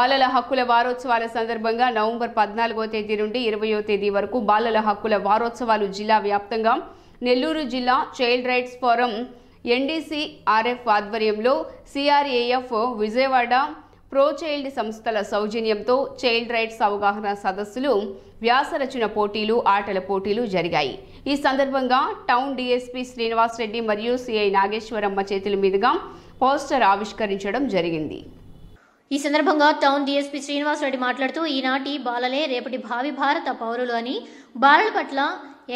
బాలల హక్కుల వారోత్సవాల సందర్భంగా నవంబర్ 14వ తేదీ నుండి 20వ తేదీ వరకు బాలల హక్కుల వారోత్సవాలు జిల్లా వ్యాప్తంగా నెల్లూరు జిల్లా చైల్డ్ రైట్స్ ఫోరం NDCRF ఆధ్వర్యంలో CRAF విజయవాడ ప్రో చైల్డ్ సంస్థల సౌజన్యంతో చైల్డ్ రైట్స్ అవగాహన సదస్సులు, వ్యాసరచన పోటీలు, ఆటల పోటీలు జరిగాయి. ఈ సందర్భంగా టౌన్ DSP శ్రీనివాస్ రెడ్డి మరియు CI నాగేశ్వరమ్మ చేతుల మీదుగా పోస్టర్ ఆవిష్కరించడం జరిగింది. ఈ సందర్భంగా టౌన్ DSP శ్రీనివాస్ రెడ్డి మాట్లాడుతూ ఈనాటి బాలలే రేపటి భావి భారత పౌరులు అని, బాలల పట్ల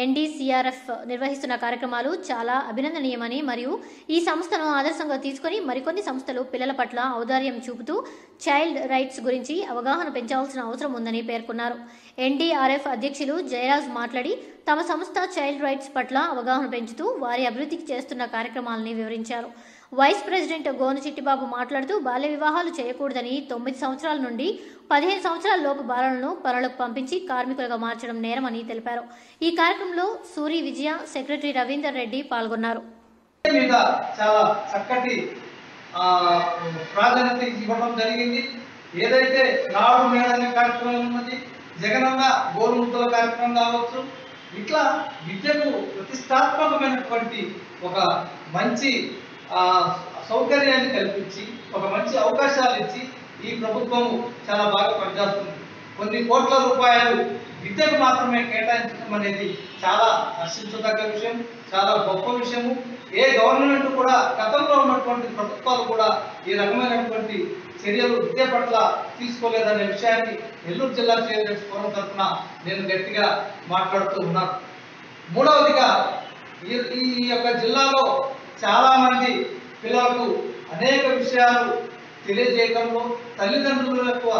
NDCRF నిర్వహిస్తున్న కార్యక్రమాలు చాలా అభినందనీయమని మరియు ఈ సంస్థను ఆదర్శంగా తీసుకుని మరికొన్ని సంస్థలు పిల్లల పట్ల ఔదార్యం చూపుతూ చైల్డ్ రైట్స్ గురించి అవగాహన పెంచాల్సిన అవసరం ఉందని పేర్కొన్నారు. NDRF అధ్యక్షులు జయరాజ్ మాట్లాడి తమ సంస్థ చైల్డ్ రైట్స్ పట్ల అవగాహన పెంచుతూ వారి అభివృద్ధికి చేస్తున్న కార్యక్రమాలని వివరించారు. వైస్ ప్రెసిడెంట్ గోను చిట్టిబాబు మాట్లాడుతూ బాల్య వివాహాలు చేయకూడదని 9 సంవత్సరాల నుండి 15 సంవత్సరాల లోపు బాలలను పనులకు పంపించి కార్మికులుగా మార్చడం నేరమని తెలిపారు. ఈ కార్యక్రమంలో సూరి విజయ, సెక్రటరీ రవీందర్ రెడ్డి పాల్గొన్నారు. చాలా చక్కటి ప్రాధాన్యత ఇవ్వడం జరిగింది. ఏదైతే నాడు మేడనే కార్యక్రమం ఉన్నది, జగనన్న గోరుముద్దల కార్యక్రమం కావచ్చు, ఇట్లా విద్యకు ప్రతిష్టాత్మకమైనటువంటి ఒక మంచి సౌకర్యాన్ని కల్పించి ఒక మంచి అవకాశాలు ఇచ్చి ఈ ప్రభుత్వం చాలా బాగా పనిచేస్తుంది. కొన్ని కోట్ల రూపాయలు విద్యకు మాత్రమే కేటాయించడం అనేది చాలా హర్షించదగ్గ విషయం, చాలా గొప్ప విషయము. ఏ గవర్నమెంట్ కూడా గతంలో ఉన్నటువంటి ప్రభుత్వాలు కూడా ఈ రకమైనటువంటి చర్యలు విద్య పట్ల తీసుకోలేదనే విషయాన్ని నెల్లూరు జిల్లా చైల్డ్ రైట్స్ ఫోరం తరఫున నేను గట్టిగా మాట్లాడుతూ ఉన్నాను. మూడవదిగా ఈ యొక్క జిల్లాలో చాలా మంది పిల్లలకు అనేక విషయాలు తెలియజేయడంలో, తల్లిదండ్రులకు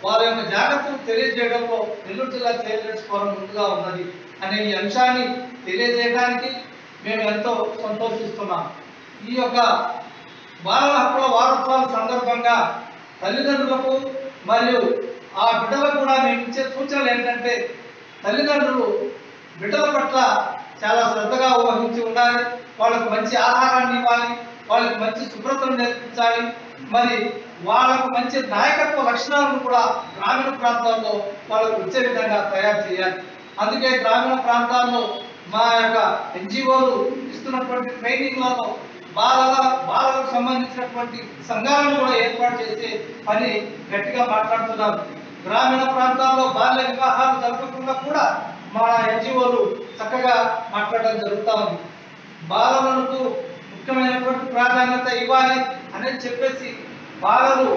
వారి యొక్క జాగ్రత్తలు తెలియజేయడంలో నెల్లూరు జిల్లా చైల్డ్ రైట్స్ ఫోరం ముందుగా ఉన్నది అనే ఈ అంశాన్ని తెలియజేయడానికి మేము ఎంతో సంతోషిస్తున్నాం. ఈ యొక్క బాలల హక్కుల వారోత్సవాల సందర్భంగా తల్లిదండ్రులకు మరియు ఆ బిడ్డలకు కూడా మేము ఇచ్చే సూచనలు ఏంటంటే, తల్లిదండ్రులు బిడ్డల పట్ల చాలా శ్రద్ధగా వహించి ఉండాలి. వాళ్ళకు మంచి ఆహారాన్ని ఇవ్వాలి, వాళ్ళకి మంచి శుభ్రతను నేర్పించాలి, మరి వాళ్ళకు మంచి నాయకత్వ లక్షణాలను కూడా గ్రామీణ ప్రాంతాల్లో వాళ్ళకు వచ్చే విధంగా తయారు చేయాలి. అందుకే గ్రామీణ ప్రాంతాల్లో మా యొక్క NGOలు ఇస్తున్నటువంటి ట్రైనింగ్లలో బాలలకు సంబంధించినటువంటి సంఘాలను కూడా ఏర్పాటు చేసే పని గట్టిగా మాట్లాడుతున్నారు. గ్రామీణ ప్రాంతాల్లో బాల్య వివాహాలు జరగకుండా కూడా మా NGOలు చక్కగా మాట్లాడడం జరుగుతూ ఉంది. బాలలకు ముఖ్యమైనటువంటి ప్రాధాన్యత ఇవ్వాలి అని చెప్పేసి బాలలు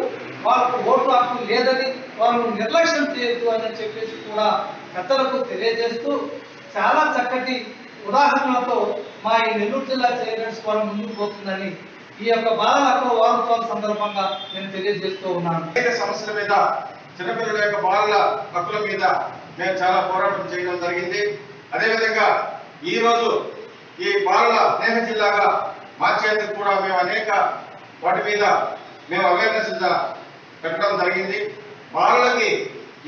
వాళ్ళకు ఓటు హక్కు లేదని, వాళ్ళు నిర్లక్ష్యం చేయొద్దు అని చెప్పేసి కూడా పెద్దలకు తెలియజేస్తూ చాలా చక్కటి ఉదాహరణలతో మా ఈ నెల్లూరు జిల్లా చైల్డ్ రైట్స్ ఫోరం ముందుకు పోతుందని ఈ యొక్క బాలల హక్కుల వారోత్సవాల సందర్భంగా నేను తెలియజేస్తూ ఉన్నాను. అనేక సమస్యల మీద, చిన్నపిల్లల యొక్క బాలల హక్కుల మీద మేము చాలా పోరాటం చేయడం జరిగింది. అదేవిధంగా ఈరోజు ఈ బాలల స్నేహ జిల్లాగా మార్చేందుకు కూడా మేము అనేక వాటి మీద మేము అవేర్నెస్ పెట్టడం జరిగింది. బాలలకి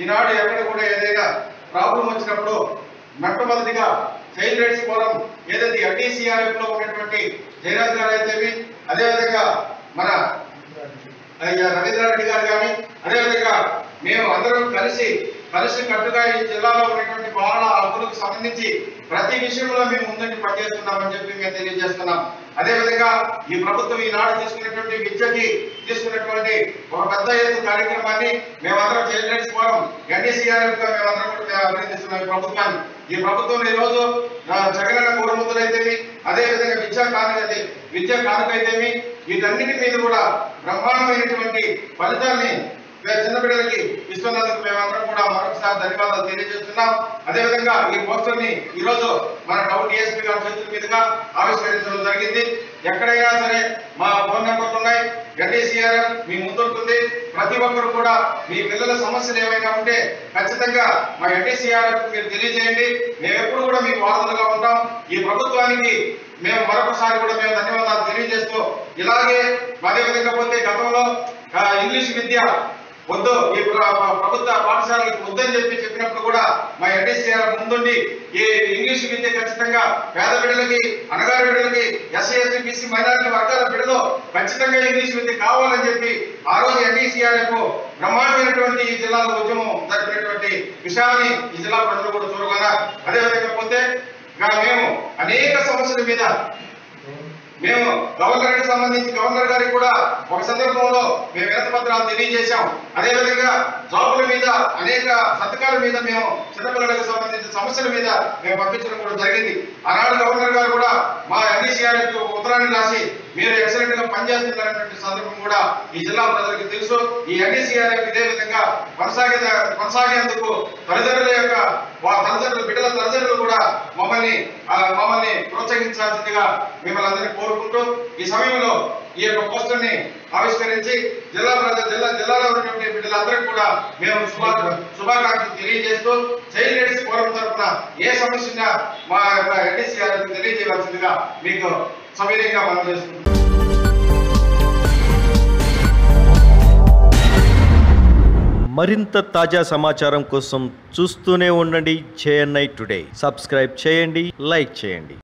ఈనాడు ఎక్కడ కూడా ఏదైనా ప్రాబ్లం వచ్చినప్పుడు మొట్టమొదటిగా చైల్డ్ రైట్స్ ఫోరం ఏదైతే NDCRF లో ఉన్నటువంటి జయరాజ్ గారు అయితేవి, అదేవిధంగా మన రవీంద్రారెడ్డి గారు కానీ, అదేవిధంగా మేము అందరం కలిసి కట్టుగా ఈ జిల్లాలో ఉన్నటువంటి బాలల హక్కులకు సంబంధించి ప్రతి విషయంలో మేము ముందుండి పనిచేస్తున్నామని చెప్పి మేము తెలియజేస్తున్నాం. అదేవిధంగా ఈ ప్రభుత్వం ఈనాడు తీసుకున్నటువంటి విద్యకి తీసుకున్నటువంటి ఒక పెద్ద ఎత్తు కార్యక్రమాన్ని మేమందరం చైల్డ్ రైట్స్ ఫోరం NDCRF గా మేమందరం కూడా అభినందిస్తున్నాం ఈ ప్రభుత్వాన్ని. ఈ ప్రభుత్వం ఈ రోజు జగనన్న గోరుముద్దలు అయితేమి, అదేవిధంగా విద్యా కానుక అయితేమి, వీటన్నిటి మీద కూడా బ్రహ్మాండమైనటువంటి ఫలితాన్ని చిన్న బిడ్డలకి ఇస్తున్నందుకు మేమందరం కూడా మరొకసారి ధన్యవాదాలు తెలియజేస్తున్నాం. అదేవిధంగా ఈ పోస్టర్ ని ఈరోజు మన టౌన్ DSP గారి చేతుల మీదుగా ఆవిష్కరించడం జరిగింది. ఎక్కడైనా సరే మా ఫోన్ నెంబర్లు ఉన్నాయి, NDCRF మీ ముందుంటుంది. ప్రతి ఒక్కరు కూడా మీ పిల్లల సమస్యలు ఏమైనా ఉంటే ఖచ్చితంగా మా NDCRF మీరు తెలియజేయండి. మేము ఎప్పుడు కూడా మీకు వారసులుగా ఉంటాం. ఈ ప్రభుత్వానికి మేము మరొకసారి కూడా మేము ధన్యవాదాలు తెలియజేస్తూ, ఇలాగే అదేవిధంగా పోతే గతంలో ఇంగ్లీష్ విద్య వద్దు, ఈ ప్రభుత్వ పాఠశాలకు వద్దని చెప్పినప్పుడు కూడా మా NDCRF ముందుండి ఈ ఇంగ్లీష్ విద్య ఖచ్చితంగా పేద బిడ్డలకి, అనగారి బిడ్డలకి, SC ST BC మైనారిటీ వర్గాల బిడ్డలు ఖచ్చితంగా ఇంగ్లీష్ విద్య కావాలని చెప్పి ఆ రోజు NDCRF బ్రహ్మాండమైనటువంటి ఈ జిల్లాలో ఉద్యమం జరిపినటువంటి విషయాన్ని ఈ జిల్లా ప్రజలు కూడా చూడగలరు. అదేవిధంగా పోతే మేము అనేక సమస్యల మీద మేము గవర్నర్కి సంబంధించి గవర్నర్ గారికి కూడా ఒక సందర్భంలో మేము వినతి పత్రాలు తెలియజేశాం. అదేవిధంగా జాబుల మీద అనేక పథకాల మీద మేము చిన్నపిల్లలకు సంబంధించిన సమస్యల మీద మేము పంపించడం కూడా జరిగింది. ఆనాడు గవర్నర్ గారు కూడా మా ఎన్డీసీఆర్ఎఫ్ ఉత్తరాన్ని రాసి మీరు ఎక్సలెంట్ గా పనిచేస్తున్నారనేటువంటి సందర్భం కూడా ఈ జిల్లా ప్రజలకు తెలుసు. ఈ ఎన్డీసీఆర్ఎఫ్ ఇదే విధంగా కొనసాగేందుకు తల్లిదండ్రుల యొక్క బిడ్డల తల్లిదండ్రులు కూడా మమ్మల్ని ప్రోత్సహించాల్సిందిగా మిమ్మల్ని అందరినీ కోరుకుంటూ ఈ సమయంలో ఈ యొక్క పోస్టర్ ని ఆవిష్కరించి జిల్లాలో ఉన్నటువంటి బిడ్డలందరికీ కూడా మేము శుభాకాంక్షలు తెలియజేస్తూ చైల్డ్ రైట్స్ ఫోరం తరఫున ఏ సమస్య మా యొక్క ఎన్డీసీఆర్ఎఫ్ తెలియజేయవలసిందిగా మీకు సవినయంగా మనం చేసుకుంటున్నాం. మరింత తాజా సమాచారం కోసం చూస్తూనే ఉండండి JNI టుడే. సబ్స్క్రైబ్ చేయండి, లైక్ చేయండి.